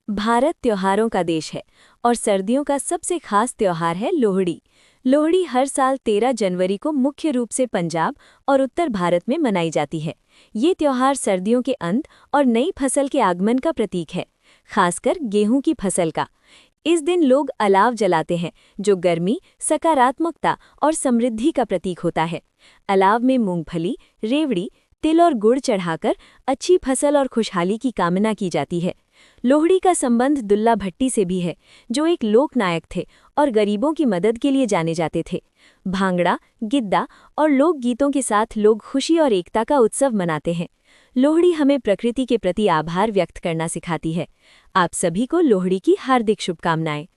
भारत त्योहारों का देश है और सर्दियों का सबसे खास त्योहार है लोहड़ी। लोहड़ी हर साल 13 जनवरी को मुख्य रूप से पंजाब और उत्तर भारत में मनाई जाती है। ये त्योहार सर्दियों के अंत और नई फसल के आगमन का प्रतीक है, खासकर गेहूं की फसल का। इस दिन लोग अलाव जलाते हैं, जो गर्मी, सकारात्मकता और समृद्धि का प्रतीक होता है। अलाव में मूंगफली, रेवड़ी, तिल और गुड़ चढ़ाकर अच्छी फसल और खुशहाली की कामना की जाती है। लोहड़ी का संबंध दुल्ला भट्टी से भी है, जो एक लोक नायक थे और गरीबों की मदद के लिए जाने जाते थे। भांगड़ा, गिद्दा और लोक गीतों के साथ लोग खुशी और एकता का उत्सव मनाते हैं। लोहड़ी हमें प्रकृति के प्रति आभार व्यक्त करना सिखाती है। आप सभी को लोहड़ी की हार्दिक शुभकामनाएं।